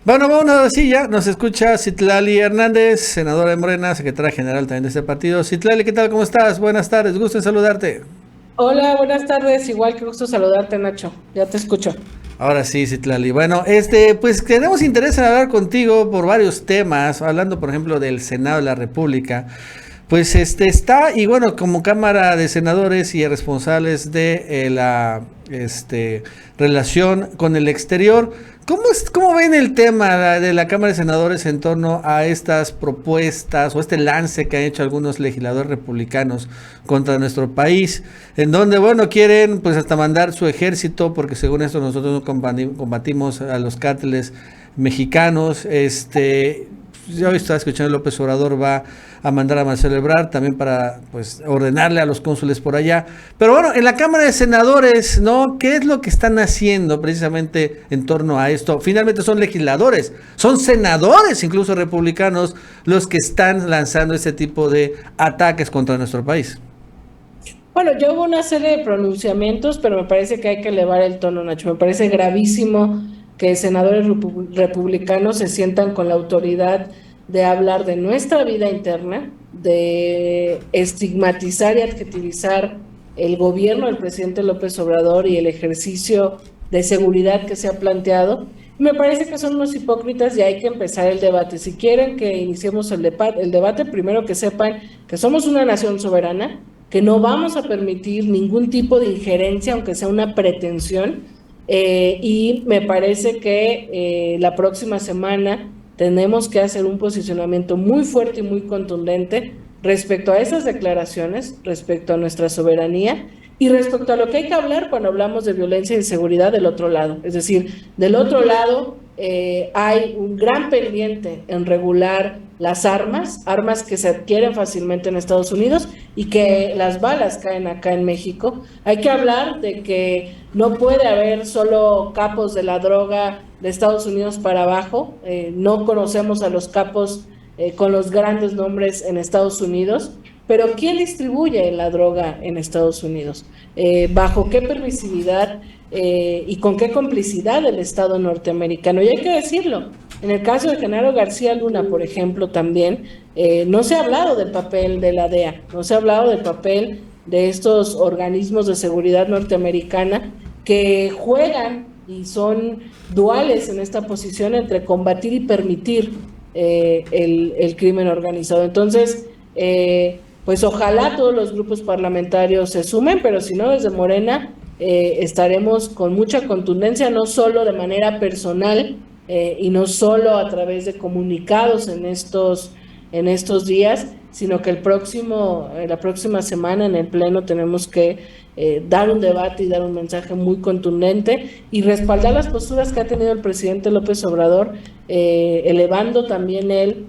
Bueno, sí, ya nos escucha Citlali Hernández, senadora de Morena, secretaria general también de este partido. Citlali, ¿qué tal? ¿Cómo estás? Buenas tardes, gusto en saludarte. Hola, buenas tardes. Igual que gusto saludarte, Nacho. Ya te escucho. Ahora sí, Citlali. Bueno, pues tenemos interés en hablar contigo por varios temas, hablando, por ejemplo, del Senado de la República. Pues está, y bueno, como Cámara de Senadores y responsables de la relación con el exterior, ¿cómo ven el tema de la Cámara de Senadores en torno a estas propuestas o este lance que han hecho algunos legisladores republicanos contra nuestro país? En donde, bueno, quieren pues hasta mandar su ejército, porque según esto nosotros no combatimos a los cárteles mexicanos. Yo estaba escuchando López Obrador va a mandar a Marcelo Ebrard también para pues ordenarle a los cónsules por allá. Pero bueno, en la Cámara de Senadores, ¿no? ¿Qué es lo que están haciendo precisamente en torno a esto? Finalmente son legisladores, son senadores, incluso republicanos, los que están lanzando este tipo de ataques contra nuestro país. Bueno, yo hubo una serie de pronunciamientos, pero me parece que hay que elevar el tono, Nacho. Me parece gravísimo que senadores republicanos se sientan con la autoridad de hablar de nuestra vida interna, de estigmatizar y adjetivizar el gobierno del presidente López Obrador y el ejercicio de seguridad que se ha planteado. Me parece que son unos hipócritas y hay que empezar el debate. Si quieren que iniciemos el debate, primero que sepan que somos una nación soberana, que no vamos a permitir ningún tipo de injerencia, aunque sea una pretensión, y me parece que la próxima semana tenemos que hacer un posicionamiento muy fuerte y muy contundente respecto a esas declaraciones, respecto a nuestra soberanía y respecto a lo que hay que hablar cuando hablamos de violencia y seguridad del otro lado. Es decir, del otro lado hay un gran pendiente en regular las armas que se adquieren fácilmente en Estados Unidos y que las balas caen acá en México. Hay que hablar de que no puede haber solo capos de la droga de Estados Unidos para abajo. No conocemos a los capos con los grandes nombres en Estados Unidos, pero ¿quién distribuye la droga en Estados Unidos? ¿Bajo qué permisividad y con qué complicidad del Estado norteamericano? Y hay que decirlo, en el caso de Genaro García Luna, por ejemplo, también no se ha hablado del papel de la DEA, no se ha hablado del papel de estos organismos de seguridad norteamericana que juegan y son duales en esta posición entre combatir y permitir el crimen organizado. Entonces, pues ojalá todos los grupos parlamentarios se sumen, pero si no, desde Morena estaremos con mucha contundencia, no solo de manera personal y no solo a través de comunicados en estos días, sino que la próxima semana en el Pleno tenemos que dar un debate y dar un mensaje muy contundente y respaldar las posturas que ha tenido el presidente López Obrador, elevando también él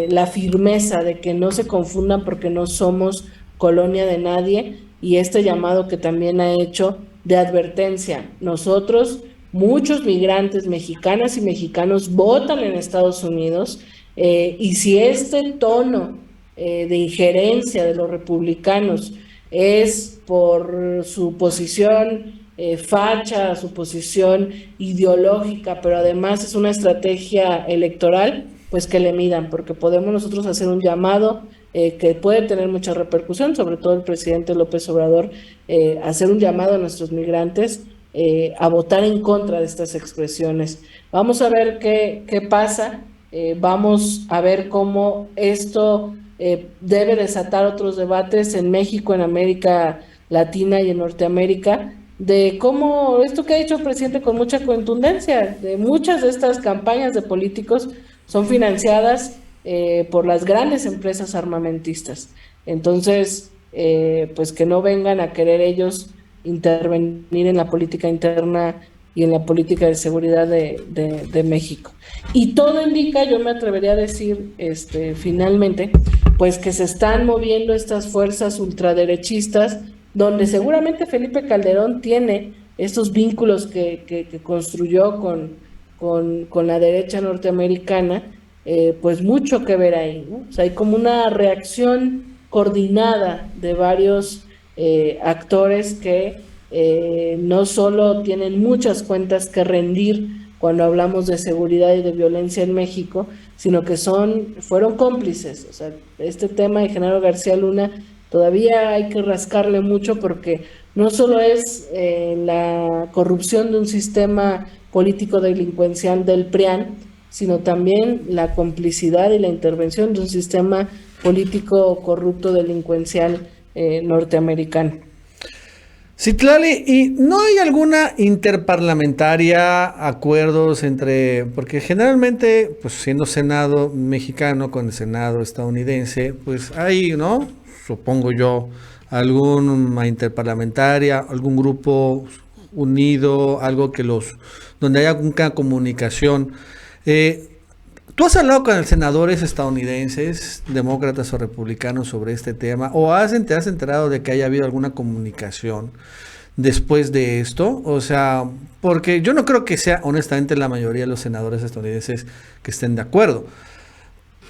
la firmeza de que no se confundan porque no somos colonia de nadie y este llamado que también ha hecho de advertencia. Nosotros, muchos migrantes mexicanas y mexicanos votan en Estados Unidos y si este tono de injerencia de los republicanos es por su posición facha, su posición ideológica, pero además es una estrategia electoral, pues que le midan, porque podemos nosotros hacer un llamado que puede tener mucha repercusión, sobre todo el presidente López Obrador, hacer un llamado a nuestros migrantes a votar en contra de estas expresiones. Vamos a ver qué pasa, vamos a ver cómo esto debe desatar otros debates en México, en América Latina y en Norteamérica, de cómo esto que ha dicho el presidente con mucha contundencia, de muchas de estas campañas de políticos son financiadas por las grandes empresas armamentistas. Entonces, pues que no vengan a querer ellos intervenir en la política interna y en la política de seguridad de México. Y todo indica, yo me atrevería a decir, finalmente, pues que se están moviendo estas fuerzas ultraderechistas, donde seguramente Felipe Calderón tiene estos vínculos que construyó con la derecha norteamericana, pues mucho que ver ahí, ¿no? O sea, hay como una reacción coordinada de varios actores que no solo tienen muchas cuentas que rendir cuando hablamos de seguridad y de violencia en México, sino que fueron cómplices. O sea, este tema de Genaro García Luna todavía hay que rascarle mucho porque no solo es la corrupción de un sistema político delincuencial del PRIAN, sino también la complicidad y la intervención de un sistema político corrupto delincuencial norteamericano. Citlali, ¿y no hay alguna interparlamentaria, acuerdos entre, porque generalmente, pues siendo Senado mexicano con el Senado estadounidense, pues hay, ¿no? Supongo yo, alguna interparlamentaria, algún grupo unido, algo donde haya alguna comunicación. ¿Tú has hablado con senadores estadounidenses, demócratas o republicanos sobre este tema? ¿O te has enterado de que haya habido alguna comunicación después de esto? O sea, porque yo no creo que sea honestamente la mayoría de los senadores estadounidenses que estén de acuerdo.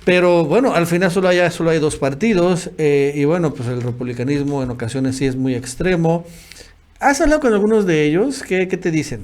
Pero bueno, al final solo hay dos partidos y bueno, pues el republicanismo en ocasiones sí es muy extremo. ¿Has hablado con algunos de ellos? ¿Qué te dicen?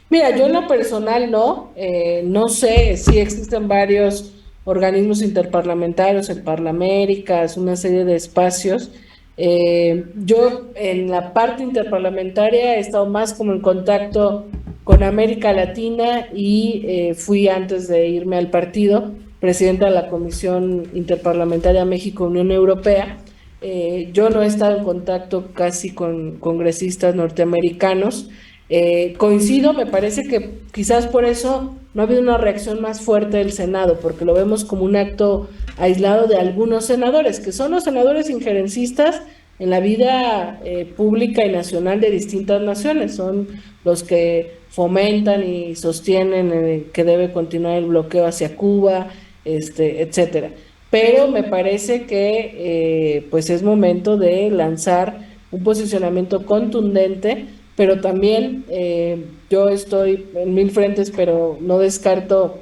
Mira, yo en lo personal no sé si existen varios organismos interparlamentarios, el Parlaméricas, una serie de espacios. Yo en la parte interparlamentaria he estado más como en contacto con América Latina y fui antes de irme al partido, presidenta de la Comisión Interparlamentaria México-Unión Europea. Yo no he estado en contacto casi con congresistas norteamericanos. Coincido, me parece que quizás por eso no ha habido una reacción más fuerte del Senado, porque lo vemos como un acto aislado de algunos senadores, que son los senadores injerencistas en la vida pública y nacional de distintas naciones, son los que fomentan y sostienen que debe continuar el bloqueo hacia Cuba, etcétera. Pero me parece que pues es momento de lanzar un posicionamiento contundente, pero también yo estoy en mil frentes, pero no descarto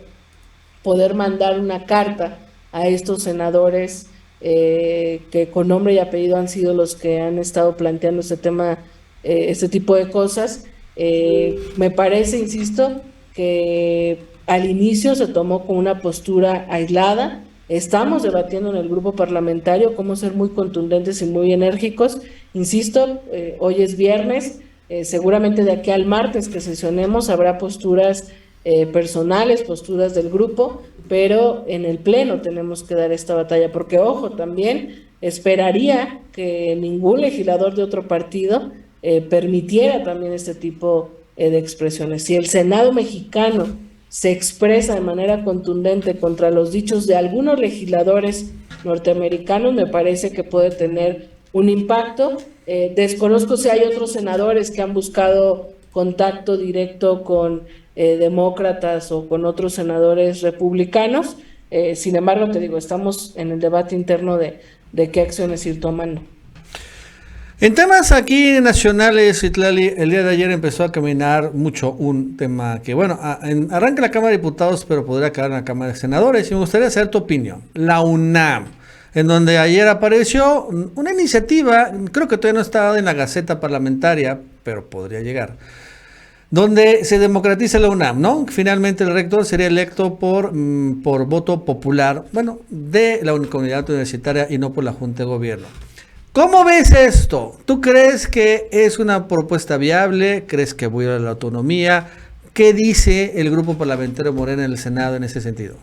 poder mandar una carta a estos senadores que con nombre y apellido han sido los que han estado planteando este tema, este tipo de cosas. Me parece, insisto, que al inicio se tomó con una postura aislada. Estamos debatiendo en el grupo parlamentario cómo ser muy contundentes y muy enérgicos. Insisto, hoy es viernes. Seguramente de aquí al martes que sesionemos habrá posturas personales, posturas del grupo, pero en el pleno tenemos que dar esta batalla, porque ojo, también esperaría que ningún legislador de otro partido permitiera también este tipo de expresiones. Si el Senado mexicano se expresa de manera contundente contra los dichos de algunos legisladores norteamericanos, me parece que puede tener un impacto. Desconozco si hay otros senadores que han buscado contacto directo con demócratas o con otros senadores republicanos. Sin embargo, te digo, estamos en el debate interno de qué acciones ir tomando. En temas aquí nacionales, Citlali, el día de ayer empezó a caminar mucho un tema que, bueno, arranca la Cámara de Diputados, pero podría acabar en la Cámara de Senadores, y me gustaría saber tu opinión. La UNAM, en donde ayer apareció una iniciativa, creo que todavía no está en la Gaceta Parlamentaria, pero podría llegar, donde se democratiza la UNAM, ¿no? Finalmente el rector sería electo por voto popular, bueno, de la comunidad universitaria y no por la Junta de Gobierno. ¿Cómo ves esto? ¿Tú crees que es una propuesta viable? ¿Crees que viola la autonomía? ¿Qué dice el grupo parlamentario Morena en el Senado en ese sentido?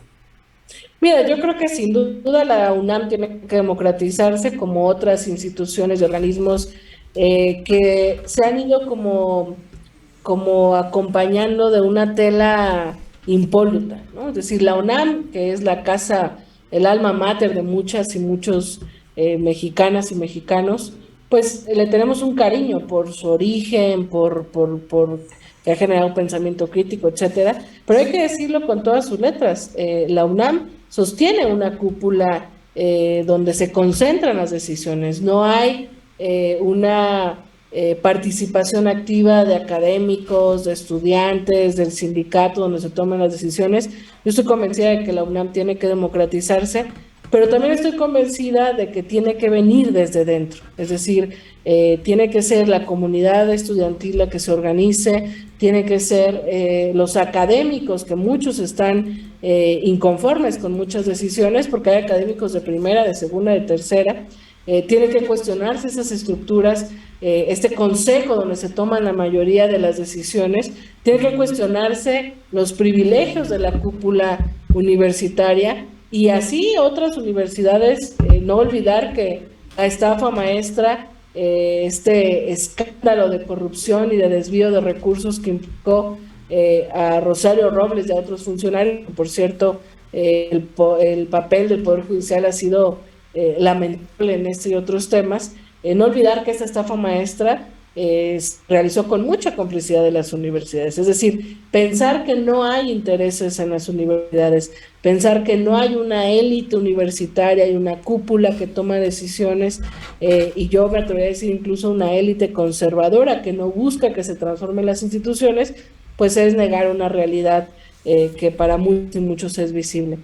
Mira, yo creo que sin duda la UNAM tiene que democratizarse como otras instituciones y organismos que se han ido como acompañando de una tela impoluta, ¿no? Es decir, la UNAM, que es la casa, el alma mater de muchas y muchos mexicanas y mexicanos, pues le tenemos un cariño por su origen, por que ha generado un pensamiento crítico, etcétera, pero hay que decirlo con todas sus letras. La UNAM sostiene una cúpula donde se concentran las decisiones, no hay una participación activa de académicos, de estudiantes, del sindicato donde se toman las decisiones. Yo estoy convencida de que la UNAM tiene que democratizarse pero también estoy convencida de que tiene que venir desde dentro, es decir, tiene que ser la comunidad estudiantil la que se organice, tiene que ser los académicos, que muchos están inconformes con muchas decisiones, porque hay académicos de primera, de segunda, de tercera. Tiene que cuestionarse esas estructuras, este consejo donde se toman la mayoría de las decisiones, tiene que cuestionarse los privilegios de la cúpula universitaria, y así otras universidades, no olvidar que la estafa maestra, este escándalo de corrupción y de desvío de recursos que implicó a Rosario Robles y a otros funcionarios. Por cierto, el papel del Poder Judicial ha sido lamentable en este y otros temas. No olvidar que esta estafa maestra realizó con mucha complicidad de las universidades, es decir, pensar que no hay intereses en las universidades, pensar que no hay una élite universitaria y una cúpula que toma decisiones, y yo me atrevería a decir incluso una élite conservadora que no busca que se transformen las instituciones, pues es negar una realidad que para muchos es visible.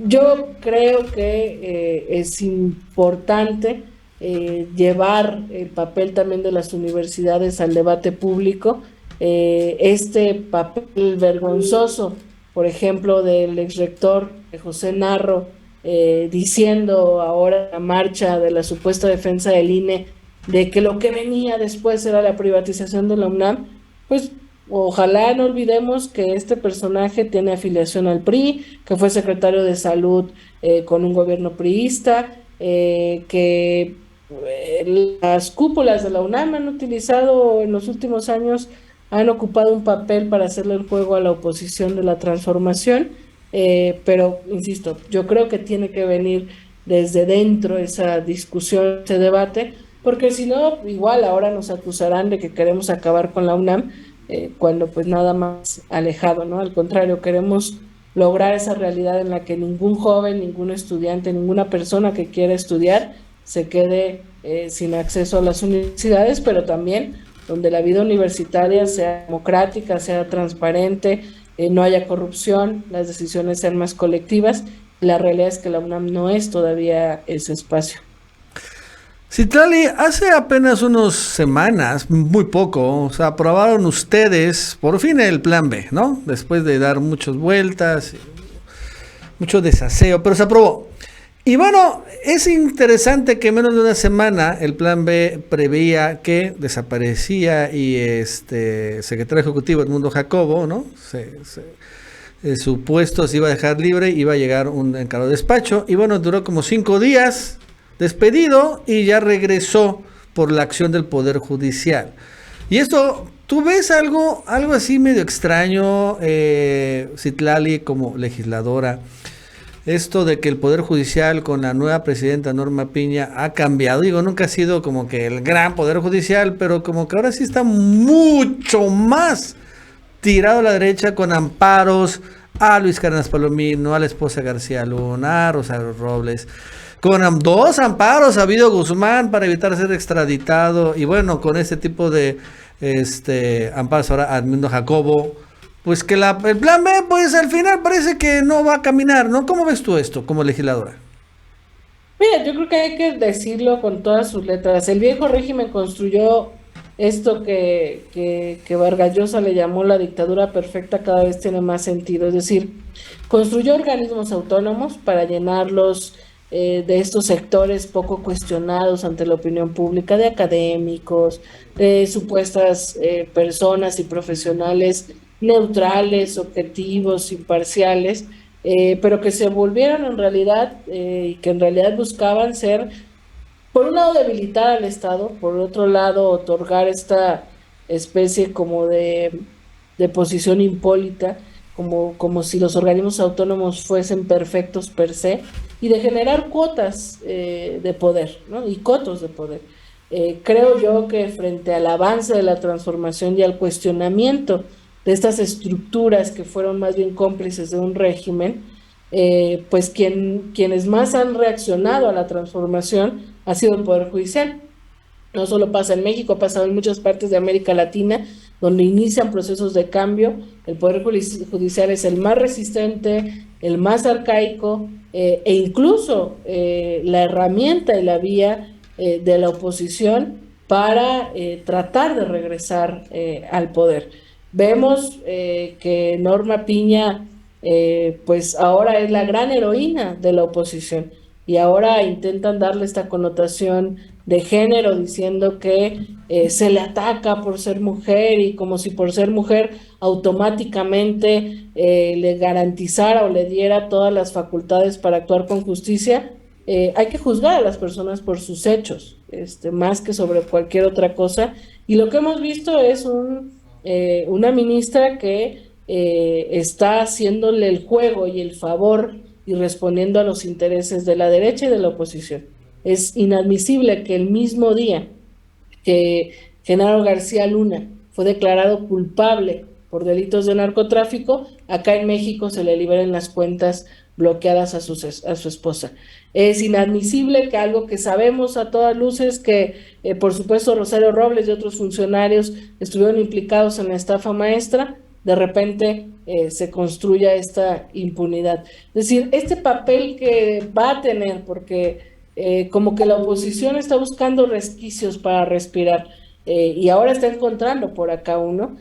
Yo creo que es importante llevar el papel también de las universidades al debate público. Este papel vergonzoso, por ejemplo, del exrector José Narro, diciendo ahora en la marcha de la supuesta defensa del INE, de que lo que venía después era la privatización de la UNAM, pues ojalá no olvidemos que este personaje tiene afiliación al PRI, que fue secretario de Salud con un gobierno priista, que las cúpulas de la UNAM han utilizado en los últimos años, han ocupado un papel para hacerle el juego a la oposición de la transformación, pero insisto, yo creo que tiene que venir desde dentro esa discusión, ese debate, porque si no, igual ahora nos acusarán de que queremos acabar con la UNAM, cuando pues nada más alejado, ¿no? Al contrario, queremos lograr esa realidad en la que ningún joven, ningún estudiante, ninguna persona que quiera estudiar se quede sin acceso a las universidades, pero también donde la vida universitaria sea democrática, sea transparente, no haya corrupción, las decisiones sean más colectivas. La realidad es que la UNAM no es todavía ese espacio. Citlali, hace apenas unas semanas, muy poco, o sea, aprobaron ustedes por fin el plan B, ¿no? Después de dar muchas vueltas, mucho desaseo, pero se aprobó. Y bueno, es interesante que en menos de una semana el plan B preveía que desaparecía y secretario ejecutivo Edmundo Jacobo, ¿no? Su puesto se iba a dejar libre, iba a llegar un encargado de despacho, y bueno, duró como 5 días despedido y ya regresó por la acción del Poder Judicial. Y esto, ¿tú ves algo así medio extraño, Citlali, como legisladora? Esto de que el Poder Judicial con la nueva presidenta Norma Piña ha cambiado. Digo, nunca ha sido como que el gran Poder Judicial, pero como que ahora sí está mucho más tirado a la derecha, con amparos a Luis Cárdenas Palomino, a la esposa García Luna, a Rosario Robles, con 2 amparos a Ovidio Guzmán para evitar ser extraditado, y bueno, con este tipo de amparos ahora a Edmundo Jacobo, pues que el plan B, pues al final parece que no va a caminar, ¿no? ¿Cómo ves tú esto como legisladora? Mira, yo creo que hay que decirlo con todas sus letras. El viejo régimen construyó esto que Vargas Llosa le llamó la dictadura perfecta, cada vez tiene más sentido. Es decir, construyó organismos autónomos para llenarlos de estos sectores poco cuestionados ante la opinión pública, de académicos, de supuestas personas y profesionales neutrales, objetivos, imparciales, pero que se volvieron en realidad, y que en realidad buscaban ser, por un lado, debilitar al Estado, por otro lado, otorgar esta especie como de posición impólita, como si los organismos autónomos fuesen perfectos per se, y de generar cuotas de poder, ¿no? Y cotos de poder. Creo yo que frente al avance de la transformación y al cuestionamiento de estas estructuras que fueron más bien cómplices de un régimen, pues quienes más han reaccionado a la transformación ha sido el Poder Judicial. No solo pasa en México, ha pasado en muchas partes de América Latina, donde inician procesos de cambio. El Poder Judicial es el más resistente, el más arcaico, e incluso la herramienta y la vía de la oposición para tratar de regresar al poder. Vemos que Norma Piña pues ahora es la gran heroína de la oposición y ahora intentan darle esta connotación de género diciendo que se le ataca por ser mujer y como si por ser mujer automáticamente le garantizara o le diera todas las facultades para actuar con justicia. Hay que juzgar a las personas por sus hechos, más que sobre cualquier otra cosa. Y lo que hemos visto es una ministra que está haciéndole el juego y el favor y respondiendo a los intereses de la derecha y de la oposición. Es inadmisible que el mismo día que Genaro García Luna fue declarado culpable por delitos de narcotráfico, acá en México se le liberen las cuentas bloqueadas a su esposa. Es inadmisible que algo que sabemos a todas luces que, por supuesto, Rosario Robles y otros funcionarios estuvieron implicados en la estafa maestra, de repente se construya esta impunidad. Es decir, este papel que va a tener, porque como que la oposición está buscando resquicios para respirar y ahora está encontrando por acá uno,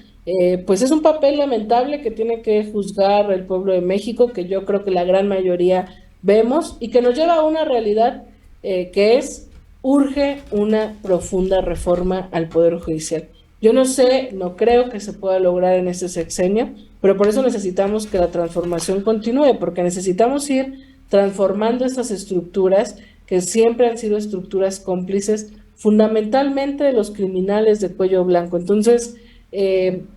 pues es un papel lamentable que tiene que juzgar el pueblo de México, que yo creo que la gran mayoría vemos y que nos lleva a una realidad que es, urge una profunda reforma al Poder Judicial. Yo no sé, no creo que se pueda lograr en este sexenio, pero por eso necesitamos que la transformación continúe, porque necesitamos ir transformando estas estructuras que siempre han sido estructuras cómplices, fundamentalmente de los criminales de cuello blanco. Entonces,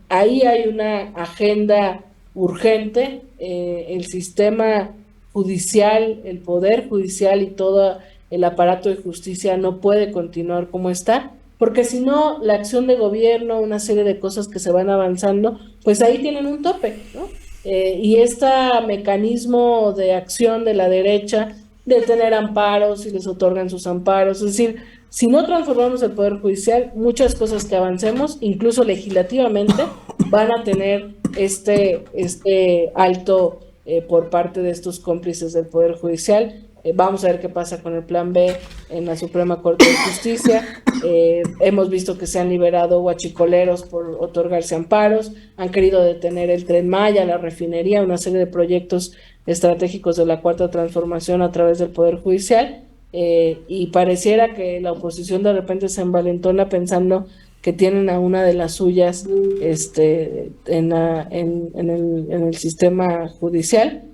ahí hay una agenda urgente, el sistema judicial, el poder judicial y todo el aparato de justicia no puede continuar como está, porque si no, la acción de gobierno, una serie de cosas que se van avanzando, pues ahí tienen un tope, ¿no? Y este mecanismo de acción de la derecha, de tener amparos y les otorgan sus amparos, es decir, si no transformamos el Poder Judicial, muchas cosas que avancemos, incluso legislativamente, van a tener este alto por parte de estos cómplices del Poder Judicial. Vamos a ver qué pasa con el Plan B en la Suprema Corte de Justicia. Hemos visto que se han liberado huachicoleros por otorgarse amparos, han querido detener el Tren Maya, la refinería, una serie de proyectos estratégicos de la Cuarta Transformación a través del Poder Judicial, y pareciera que la oposición de repente se envalentona pensando que tienen a una de las suyas en el sistema judicial.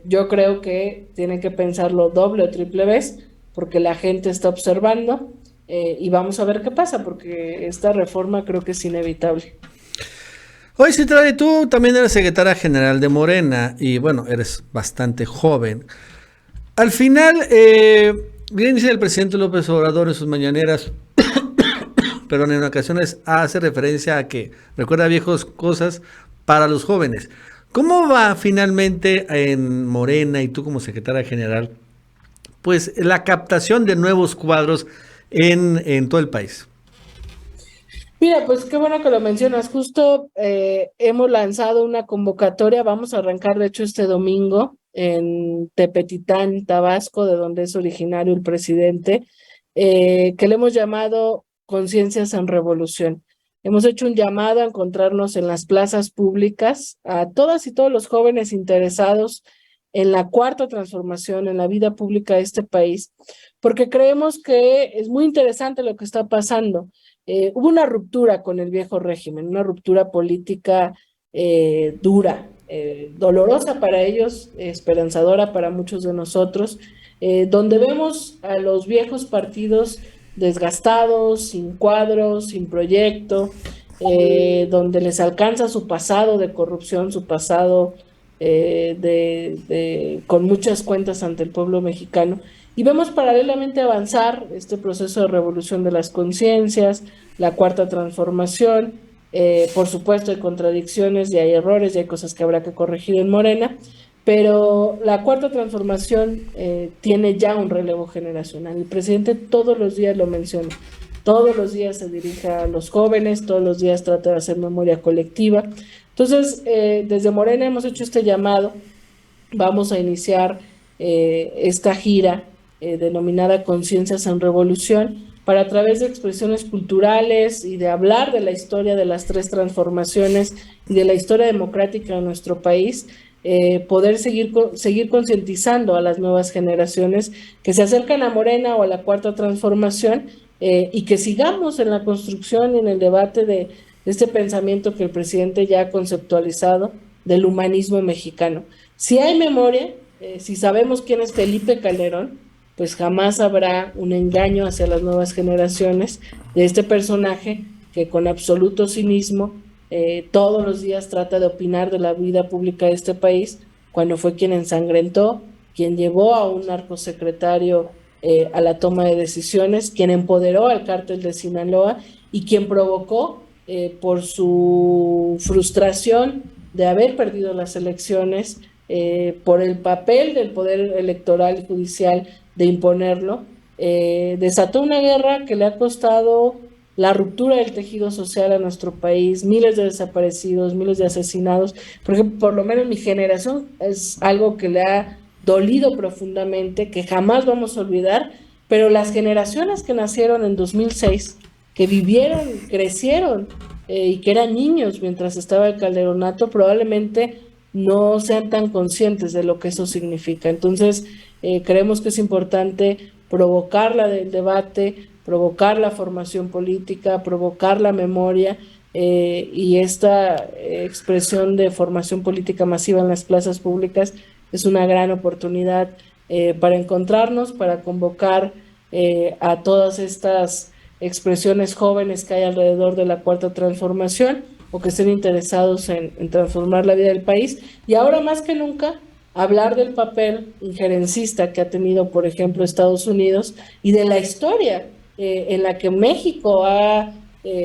Yo creo que tienen que pensarlo doble o triple vez porque la gente está observando, y vamos a ver qué pasa porque esta reforma creo que es inevitable. Oye, Citlali, tú también eres secretaria general de Morena y bueno, eres bastante joven. Al final, bien dice el presidente López Obrador en sus mañaneras, perdón, en ocasiones hace referencia a que recuerda viejas cosas para los jóvenes. ¿Cómo va finalmente en Morena y tú como secretaria general, pues la captación de nuevos cuadros en todo el país? Mira, pues qué bueno que lo mencionas. Justo hemos lanzado una convocatoria, vamos a arrancar de hecho este domingo en Tepetitán, Tabasco, de donde es originario el presidente, que le hemos llamado Conciencias en Revolución. Hemos hecho un llamado a encontrarnos en las plazas públicas a todas y todos los jóvenes interesados en la cuarta transformación, en la vida pública de este país, porque creemos que es muy interesante lo que está pasando. Hubo una ruptura con el viejo régimen, una ruptura política dura, dolorosa para ellos, esperanzadora para muchos de nosotros, donde vemos a los viejos partidos desgastados, sin cuadros, sin proyecto, donde les alcanza su pasado de corrupción, su pasado con muchas cuentas ante el pueblo mexicano. Y vemos paralelamente avanzar este proceso de revolución de las conciencias, la cuarta transformación. Por supuesto hay contradicciones y hay errores y hay cosas que habrá que corregir en Morena, pero la cuarta transformación tiene ya un relevo generacional. El presidente todos los días lo menciona, todos los días se dirige a los jóvenes, todos los días trata de hacer memoria colectiva. Entonces, desde Morena hemos hecho este llamado vamos a iniciar esta gira denominada Conciencias en Revolución, para a través de expresiones culturales y de hablar de la historia de las tres transformaciones y de la historia democrática de nuestro país, poder seguir concientizando a las nuevas generaciones que se acercan a Morena o a la Cuarta Transformación, y que sigamos en la construcción y en el debate de este pensamiento que el presidente ya ha conceptualizado del humanismo mexicano. Si hay memoria, si sabemos quién es Felipe Calderón, pues jamás habrá un engaño hacia las nuevas generaciones de este personaje que con absoluto cinismo todos los días trata de opinar de la vida pública de este país, cuando fue quien ensangrentó, quien llevó a un narcosecretario a la toma de decisiones, quien empoderó al cártel de Sinaloa y quien provocó, por su frustración de haber perdido las elecciones, por el papel del poder electoral y judicial de imponerlo, desató una guerra que le ha costado la ruptura del tejido social a nuestro país, miles de desaparecidos, miles de asesinados. Por ejemplo, por lo menos mi generación es algo que le ha dolido profundamente, que jamás vamos a olvidar, pero las generaciones que nacieron en 2006, que vivieron, crecieron y que eran niños mientras estaba el Calderonato, probablemente no sean tan conscientes de lo que eso significa. Entonces, creemos que es importante provocar el debate, provocar la formación política, provocar la memoria, y esta expresión de formación política masiva en las plazas públicas es una gran oportunidad para encontrarnos, para convocar a todas estas expresiones jóvenes que hay alrededor de la Cuarta Transformación o que estén interesados en transformar la vida del país. Y ahora más que nunca, hablar del papel injerencista que ha tenido, por ejemplo, Estados Unidos, y de la historia en la que México ha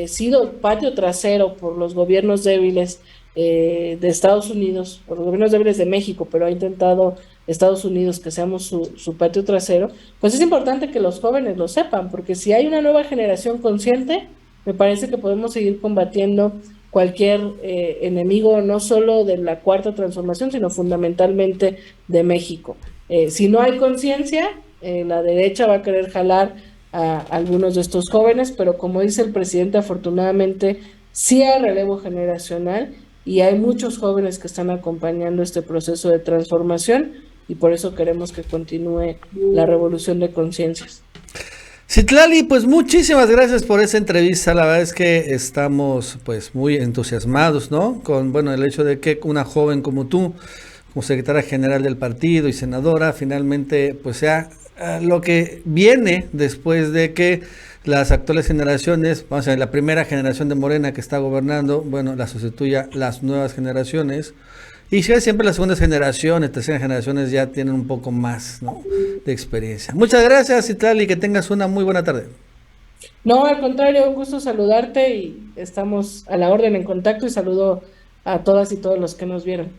sido patio trasero por los gobiernos débiles de Estados Unidos, por los gobiernos débiles de México, pero ha intentado Estados Unidos que seamos su patio trasero. Pues es importante que los jóvenes lo sepan, porque si hay una nueva generación consciente, me parece que podemos seguir combatiendo cualquier enemigo, no solo de la Cuarta Transformación, sino fundamentalmente de México. Si no hay conciencia, la derecha va a querer jalar a algunos de estos jóvenes, pero como dice el presidente, afortunadamente sí hay relevo generacional y hay muchos jóvenes que están acompañando este proceso de transformación, y por eso queremos que continúe la revolución de conciencias. Citlali, pues muchísimas gracias por esa entrevista. La verdad es que estamos pues muy entusiasmados, ¿no? Con, bueno, el hecho de que una joven como tú, como secretaria general del partido y senadora, finalmente pues sea lo que viene después de que las actuales generaciones, vamos a ver, la primera generación de Morena que está gobernando, bueno, la sustituya las nuevas generaciones. Y siempre las segundas generaciones, terceras generaciones ya tienen un poco más, ¿no?, de experiencia. Muchas gracias, Citlali, que tengas una muy buena tarde. No, al contrario, un gusto saludarte y estamos a la orden en contacto, y saludo a todas y todos los que nos vieron.